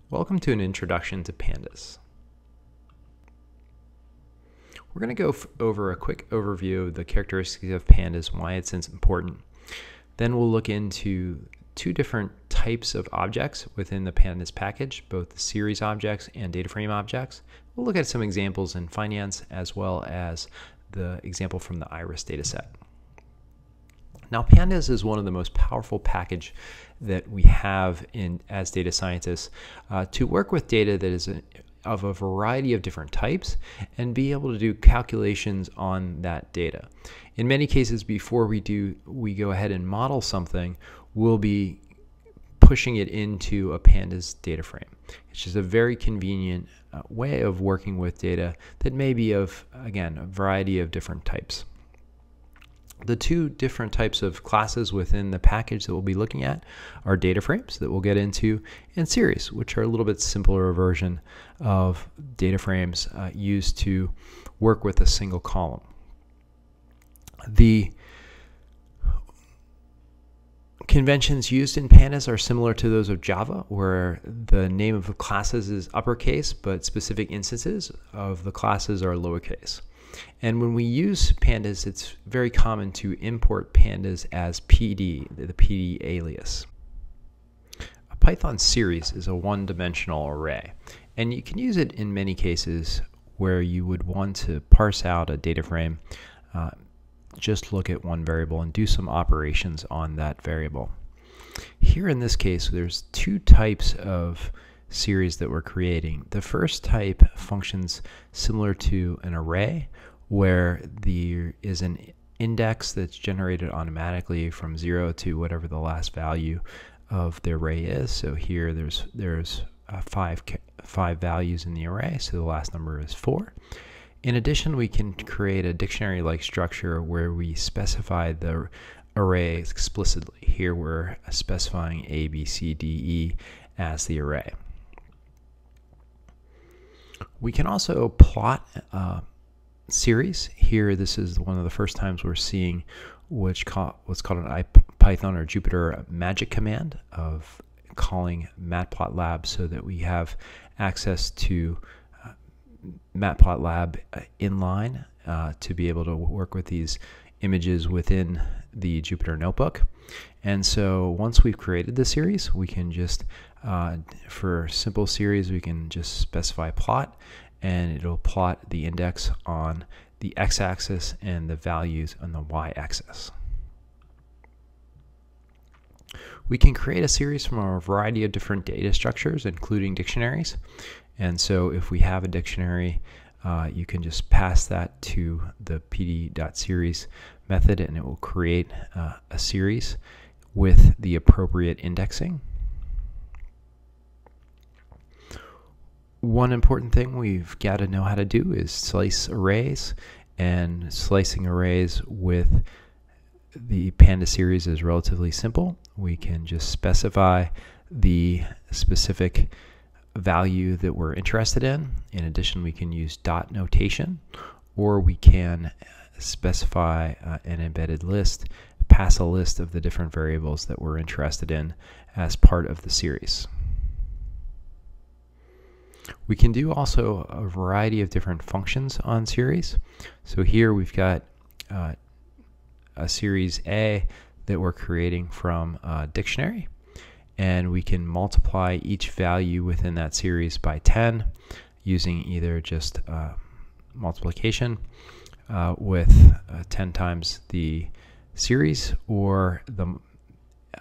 Welcome to an introduction to Pandas. We're going to go over a quick overview of the characteristics of Pandas and why it's important. Then we'll look into two different types of objects within the Pandas package, both the series objects and data frame objects. We'll look at some examples in finance as well as the example from the IRIS dataset. Now, Pandas is one of the most powerful package that we have as data scientists to work with data that is of a variety of different types and be able to do calculations on that data. In many cases, before we go ahead and model something, we'll be pushing it into a Pandas data frame. It's just a very convenient way of working with data that may be of, again, a variety of different types. The two different types of classes within the package that we'll be looking at are data frames that we'll get into, and series, which are a little bit simpler version of data frames used to work with a single column. The conventions used in Pandas are similar to those of Java, where the name of the classes is uppercase, but specific instances of the classes are lowercase. And when we use Pandas, it's very common to import Pandas as PD, the PD alias. A Python series is a one-dimensional array, and you can use it in many cases where you would want to parse out a data frame, just look at one variable and do some operations on that variable. Here in this case, there's two types of series that we're creating. The first type functions similar to an array, where there is an index that's generated automatically from 0 to whatever the last value of the array is. So here there's five values in the array, so the last number is 4. In addition, we can create a dictionary-like structure where we specify the array explicitly. Here we're specifying A, B, C, D, E as the array. We can also plot series. Here, this is one of the first times we're seeing what's called an IPython or Jupyter magic command of calling Matplotlib so that we have access to Matplotlib inline to be able to work with these images within the Jupyter notebook. And so once we've created the series, we can just, for simple series, we can just specify plot, and it'll plot the index on the x-axis and the values on the y-axis. We can create a series from a variety of different data structures, including dictionaries. And so if we have a dictionary, you can just pass that to the pd.series method, and it will create a series with the appropriate indexing. One important thing we've got to know how to do is slice arrays, and slicing arrays with the Pandas series is relatively simple. We can just specify the specific value that we're interested in. In addition, we can use dot notation, or we can specify an embedded list, pass a list of the different variables that we're interested in as part of the series. We can do also a variety of different functions on series. So here we've got a series A that we're creating from a dictionary, and we can multiply each value within that series by 10 using either just multiplication with 10 times the series, or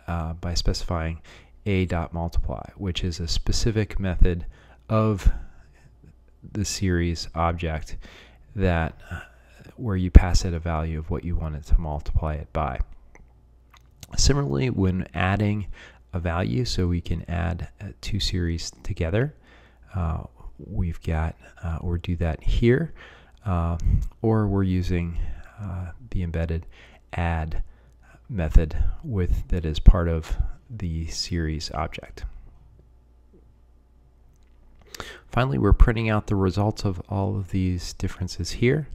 by specifying a.multiply, which is a specific method of the series object that where you pass it a value of what you want it to multiply it by. Similarly, when adding a value, so we can add two series together, we've got or do that here, or we're using the embedded add method that is part of the series object. Finally, we're printing out the results of all of these differences here,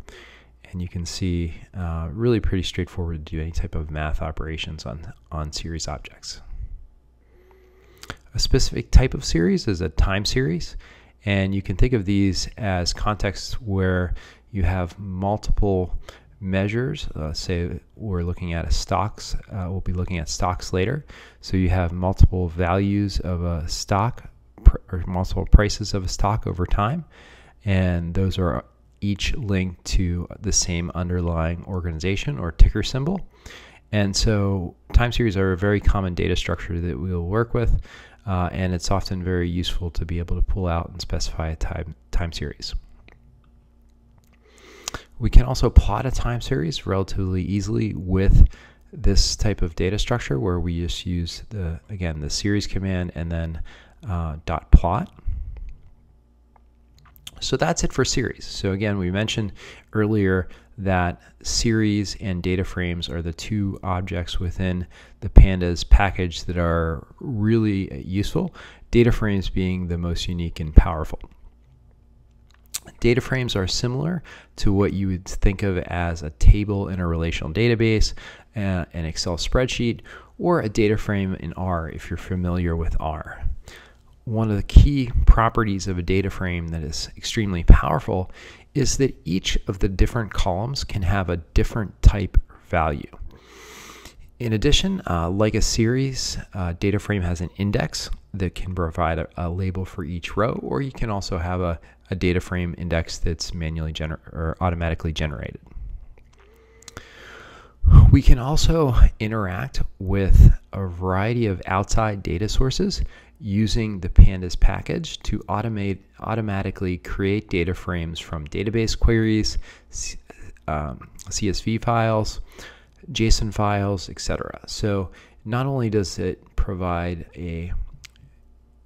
and you can see really pretty straightforward to do any type of math operations on series objects. A specific type of series is a time series, and you can think of these as contexts where you have multiple measures. Say we're looking at a stocks, we'll be looking at stocks later. So you have multiple values of a stock or multiple prices of a stock over time, and those are each linked to the same underlying organization or ticker symbol. And so time series are a very common data structure that we'll work with, and it's often very useful to be able to pull out and specify a time series. We can also plot a time series relatively easily with this type of data structure, where we just use the series command and then .plot. So that's it for series. So again, we mentioned earlier that series and data frames are the two objects within the Pandas package that are really useful, data frames being the most unique and powerful. Data frames are similar to what you would think of as a table in a relational database, an Excel spreadsheet, or a data frame in R if you're familiar with R. One of the key properties of a data frame that is extremely powerful is that each of the different columns can have a different type value. In addition, like a series, data frame has an index that can provide a label for each row, or you can also have a data frame index that's manually or automatically generated. We can also interact with a variety of outside data sources using the Pandas package to automatically create data frames from database queries, CSV files, JSON files, etc. So not only does it provide a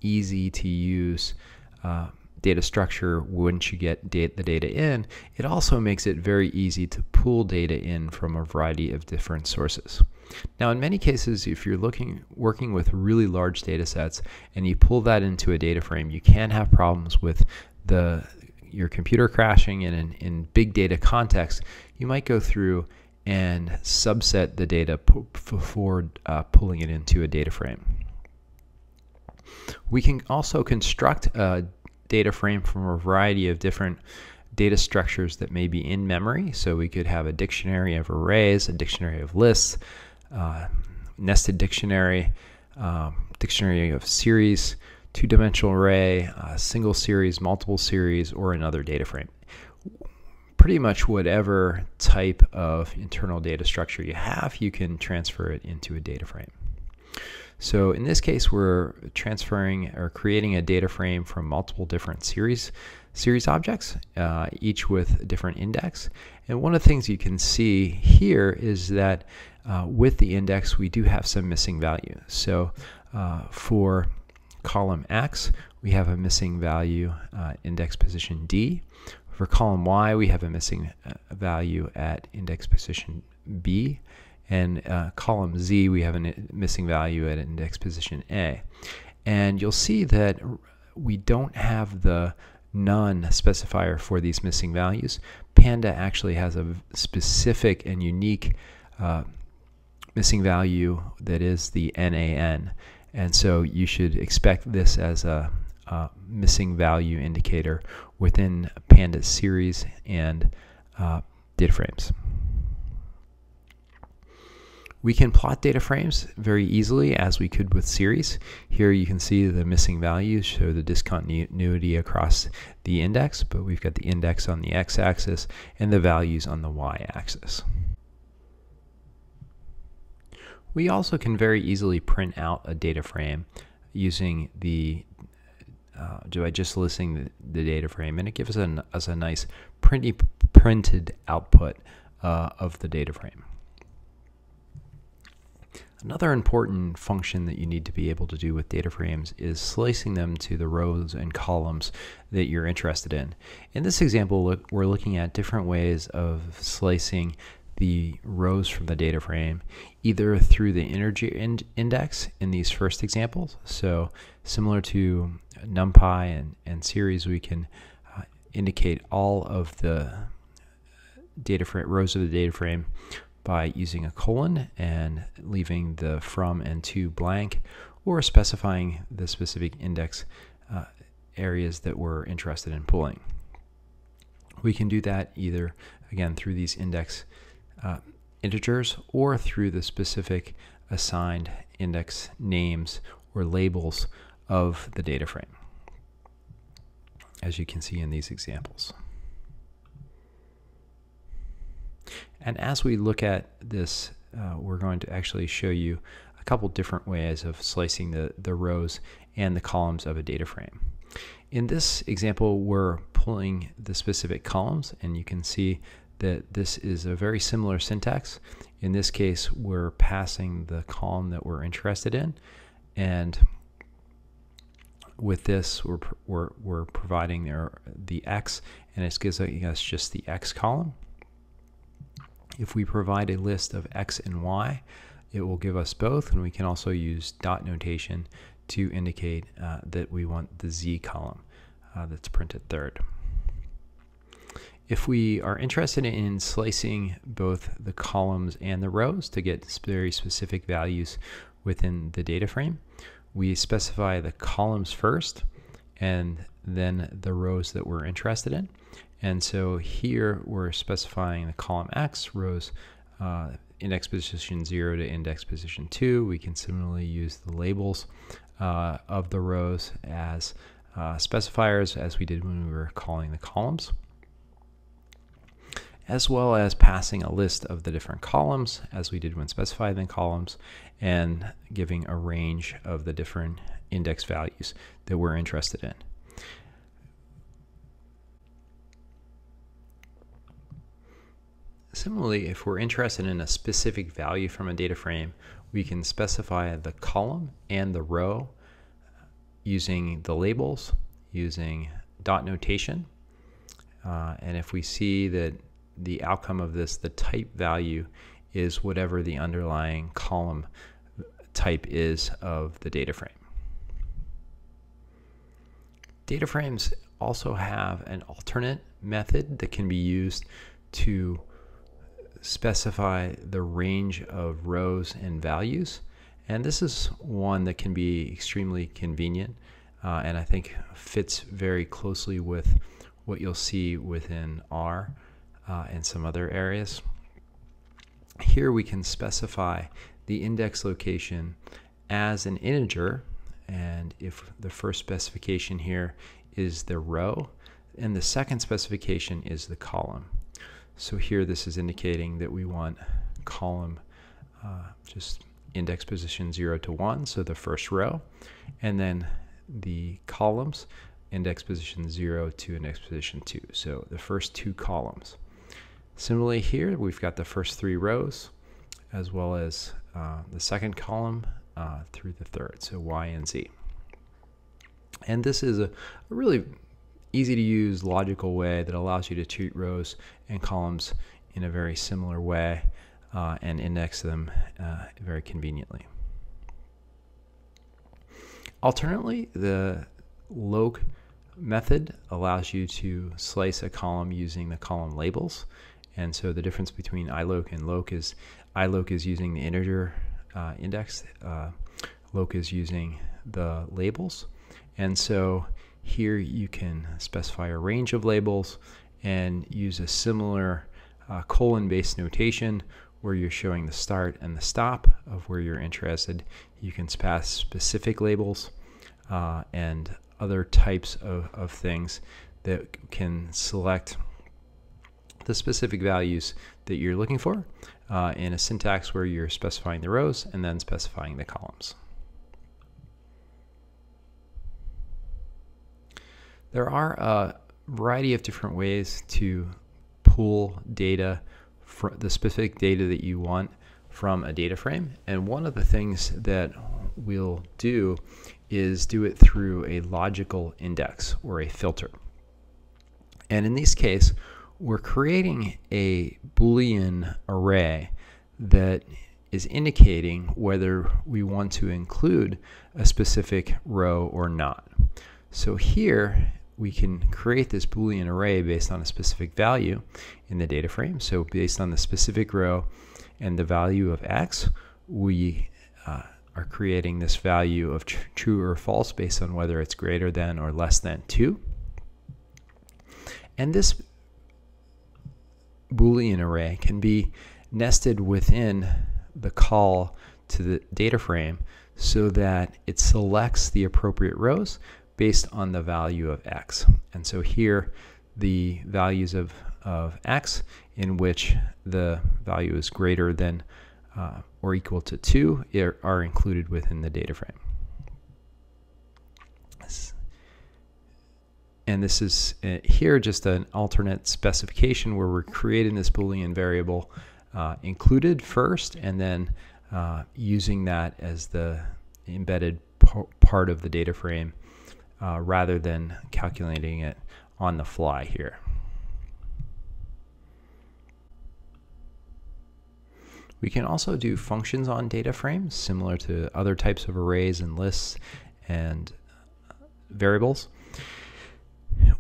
easy to use data structure once you get the data in, it also makes it very easy to pull data in from a variety of different sources. Now, in many cases, if you're working with really large data sets and you pull that into a data frame, you can have problems with your computer crashing, and in big data context, you might go through and subset the data before pulling it into a data frame. We can also construct a data frame from a variety of different data structures that may be in memory. So we could have a dictionary of arrays, a dictionary of lists, nested dictionary, dictionary of series, two-dimensional array, single series, multiple series, or another data frame. Pretty much whatever type of internal data structure you have, you can transfer it into a data frame. So in this case, we're transferring or creating a data frame from multiple different series objects, each with a different index. And one of the things you can see here is that with the index, we do have some missing value. So for column X, we have a missing value index position D. For column Y, we have a missing value at index position B. And column Z, we have a missing value at index position A. And you'll see that we don't have the none specifier for these missing values. Panda actually has a specific and unique missing value that is the NaN. And so you should expect this as a missing value indicator within Pandas series and data frames. We can plot data frames very easily as we could with series. Here you can see the missing values show the discontinuity across the index, but we've got the index on the x-axis and the values on the y-axis. We also can very easily print out a data frame using by just listing the data frame, and it gives us a nice printed output of the data frame. Another important function that you need to be able to do with data frames is slicing them to the rows and columns that you're interested in. In this example, we're looking at different ways of slicing the rows from the data frame, either through the integer index in these first examples. So similar to NumPy and series, we can indicate all of the rows of the data frame by using a colon and leaving the from and to blank, or specifying the specific index areas that we're interested in pulling. We can do that either, again, through these index integers or through the specific assigned index names or labels of the data frame, as you can see in these examples. And as we look at this, we're going to actually show you a couple different ways of slicing the rows and the columns of a data frame. In this example, we're pulling the specific columns, and you can see that this is a very similar syntax. In this case, we're passing the column that we're interested in, and with this, we're providing the X, and it's giving us just the X column. If we provide a list of X and Y, it will give us both, and we can also use dot notation to indicate that we want the Z column that's printed third. If we are interested in slicing both the columns and the rows to get very specific values within the data frame, we specify the columns first and then the rows that we're interested in. And so here we're specifying the column X, rows index position 0 to index position 2. We can similarly use the labels of the rows as specifiers, as we did when we were calling the columns, as well as passing a list of the different columns, as we did when specifying the columns, and giving a range of the different index values that we're interested in. Similarly, if we're interested in a specific value from a data frame, we can specify the column and the row using the labels, using dot notation. And if we see that the outcome of this, the type value, is whatever the underlying column type is of the data frame. Data frames also have an alternate method that can be used to specify the range of rows and values, and this is one that can be extremely convenient and I think fits very closely with what you'll see within R and some other areas. Here we can specify the index location as an integer, and if the first specification here is the row and the second specification is the column. So here this is indicating that we want column just index position 0 to 1, so the first row, and then the columns index position 0 to index position 2, so the first two columns. Similarly here we've got the first three rows as well as the second column through the third, so Y and Z. And this is a really easy to use logical way that allows you to treat rows and columns in a very similar way and index them very conveniently. Alternately, the loc method allows you to slice a column using the column labels, and so the difference between iloc and loc is iloc is using the integer index, loc is using the labels, and so here you can specify a range of labels and use a similar colon-based notation where you're showing the start and the stop of where you're interested. You can pass specific labels and other types of things that can select the specific values that you're looking for in a syntax where you're specifying the rows and then specifying the columns. There are a variety of different ways to pull data, the specific data that you want from a data frame, and one of the things that we'll do is do it through a logical index or a filter. And in this case, we're creating a Boolean array that is indicating whether we want to include a specific row or not. So here we can create this Boolean array based on a specific value in the data frame. So based on the specific row and the value of X, we are creating this value of true or false based on whether it's greater than or less than 2. And this Boolean array can be nested within the call to the data frame so that it selects the appropriate rows based on the value of x. And so here the values of x in which the value is greater than or equal to 2 are included within the data frame. And this is here just an alternate specification where we're creating this Boolean variable included first, and then using that as the embedded part of the data frame rather than calculating it on the fly here. We can also do functions on data frames similar to other types of arrays and lists and variables.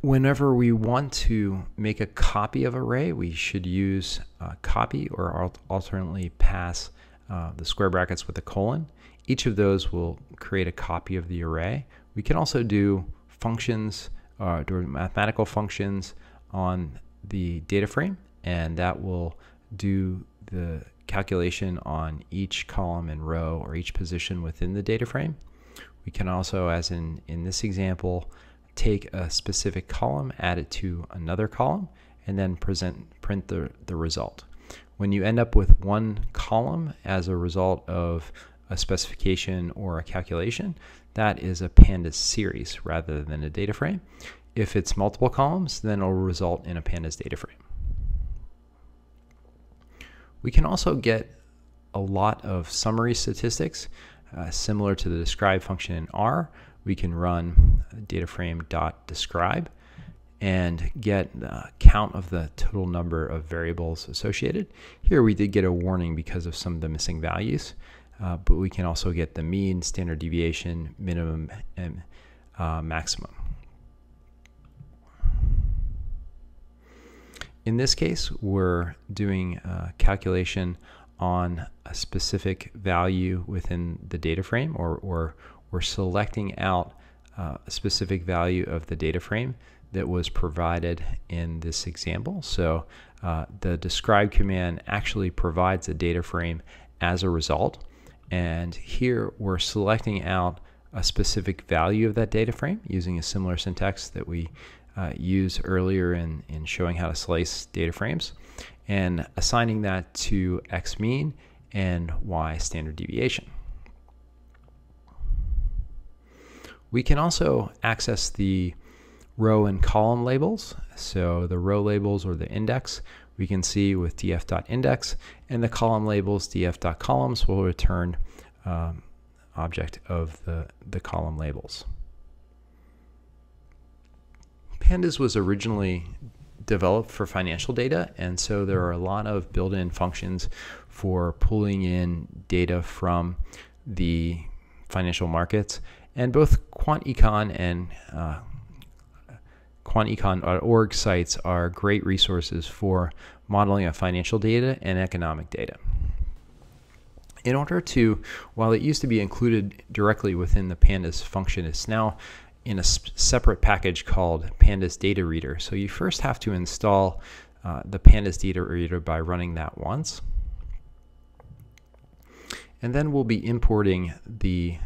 Whenever we want to make a copy of an array, we should use copy or alternately pass the square brackets with a colon. Each of those will create a copy of the array. We can also do functions, do mathematical functions on the data frame, and that will do the calculation on each column and row or each position within the data frame. We can also, as in this example, take a specific column, add it to another column, and then print the result. When you end up with one column as a result of a specification or a calculation, that is a Pandas series rather than a data frame. If it's multiple columns, then it'll result in a Pandas data frame. We can also get a lot of summary statistics similar to the describe function in R. We can run dataframe.describe and get the count of the total number of variables associated. Here we did get a warning because of some of the missing values, but we can also get the mean, standard deviation, minimum, and maximum. In this case, we're doing a calculation on a specific value within the data frame, or we're selecting out a specific value of the data frame that was provided in this example. So the describe command actually provides a data frame as a result, and here we're selecting out a specific value of that data frame using a similar syntax that we used earlier in showing how to slice data frames, and assigning that to x mean and y standard deviation. We can also access the row and column labels. So the row labels or the index we can see with df.index, and the column labels df.columns will return object of the column labels. Pandas was originally developed for financial data, and so there are a lot of built-in functions for pulling in data from the financial markets, and both QuantEcon and QuantEcon.org sites are great resources for modeling of financial data and economic data. In order to, while it used to be included directly within the Pandas function, it's now in a separate package called Pandas Data Reader. So you first have to install the Pandas Data Reader by running that once. And then we'll be importing the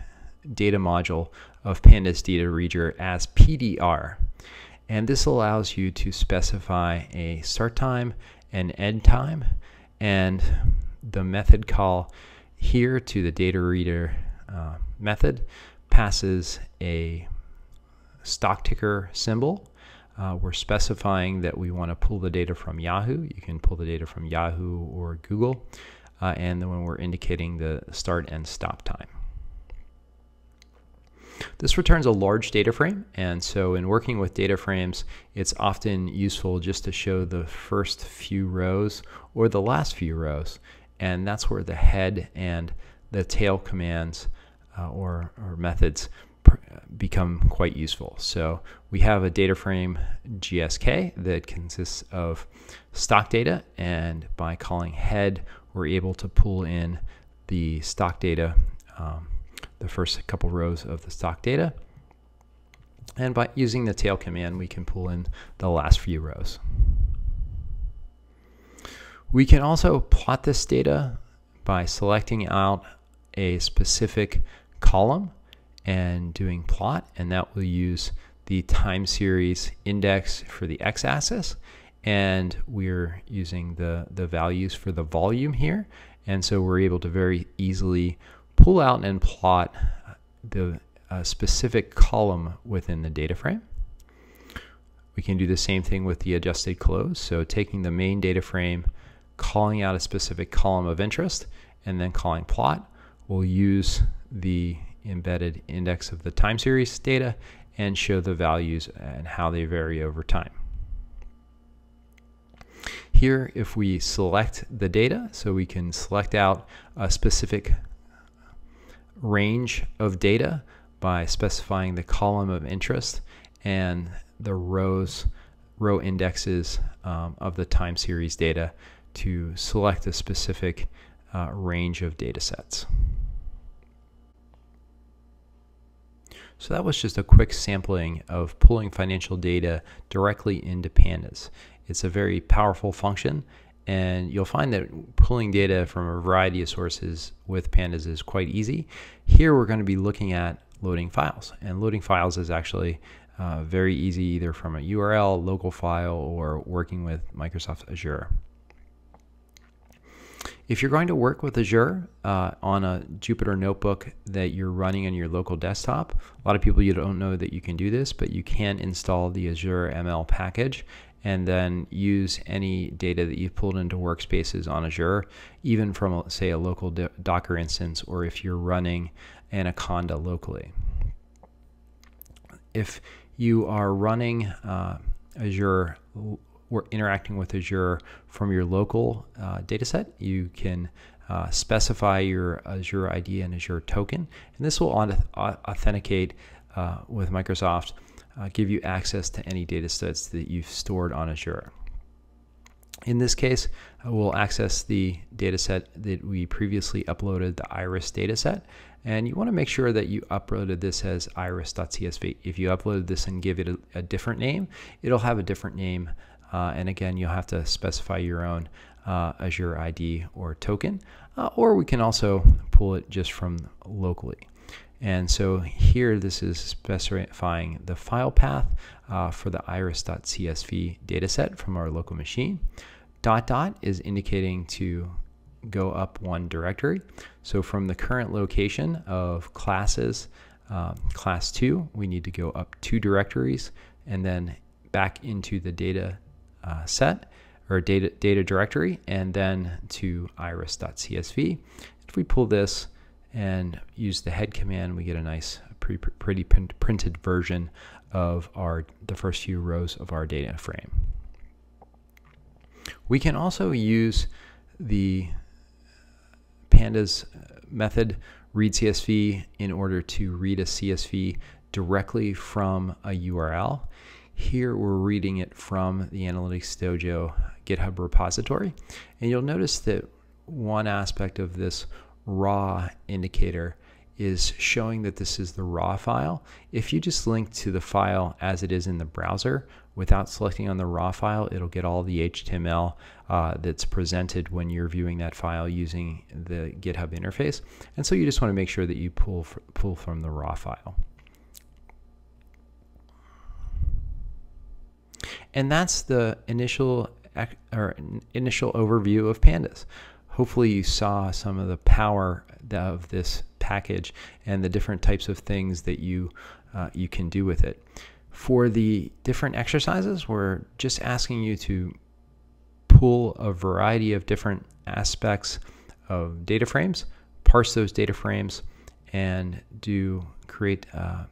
data module of Pandas Data Reader as PDR. And this allows you to specify a start time and end time, and the method call here to the data reader method passes a stock ticker symbol. We're specifying that we want to pull the data from Yahoo. You can pull the data from Yahoo or Google, and then when we're indicating the start and stop time. This returns a large data frame, and so in working with data frames, it's often useful just to show the first few rows or the last few rows, and that's where the head and the tail commands or methods become quite useful. So we have a data frame GSK that consists of stock data, and by calling head, we're able to pull in the stock data the first couple rows of the stock data. And by using the tail command, we can pull in the last few rows. We can also plot this data by selecting out a specific column and doing plot, and that will use the time series index for the x-axis, and we're using the values for the volume here, and so we're able to very easily pull out and plot the specific column within the data frame. We can do the same thing with the adjusted close, so taking the main data frame, calling out a specific column of interest, and then calling plot. We'll use the embedded index of the time series data and show the values and how they vary over time. Here, if we select the data, so we can select out a specific range of data by specifying the column of interest and the row indexes of the time series data to select a specific range of data sets. So that was just a quick sampling of pulling financial data directly into Pandas. It's a very powerful function, and you'll find that pulling data from a variety of sources with Pandas is quite easy. Here we're going to be looking at loading files, and loading files is actually very easy either from a URL, local file, or working with Microsoft Azure. If you're going to work with Azure on a Jupyter notebook that you're running on your local desktop, a lot of people, you don't know that you can do this, but you can install the Azure ML package and then use any data that you've pulled into workspaces on Azure, even from, say, a local Docker instance, or if you're running Anaconda locally. If you are running Azure or interacting with Azure from your local dataset, you can specify your Azure ID and Azure token, and this will authenticate with Microsoft, give you access to any data sets that you've stored on Azure. In this case, we'll access the dataset that we previously uploaded, the iris dataset, and you want to make sure that you uploaded this as iris.csv. If you uploaded this and give it a different name, it'll have a different name, and again, you'll have to specify your own Azure ID or token, or we can also pull it just from locally. And so here, this is specifying the file path for the iris.csv dataset from our local machine. ... is indicating to go up one directory. So from the current location of classes, class 2, we need to go up 2 directories and then back into the data set or data directory, and then to iris.csv. If we pull this and use the head command, we get a nice pretty printed version of the first few rows of our data frame. We can also use the Pandas method read CSV in order to read a CSV directly from a URL. Here we're reading it from the Analytics Dojo GitHub repository, and you'll notice that one aspect of this raw indicator is showing that this is the raw file. If you just link to the file as it is in the browser without selecting on the raw file, it'll get all the HTML that's presented when you're viewing that file using the GitHub interface. And so you just want to make sure that you pull from the raw file. And that's the initial overview of Pandas. Hopefully you saw some of the power of this package and the different types of things that you can do with it. For the different exercises, we're just asking you to pull a variety of different aspects of data frames, parse those data frames, and create,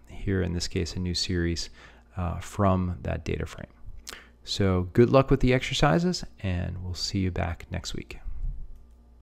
here in this case, a new series from that data frame. So good luck with the exercises, and we'll see you back next week.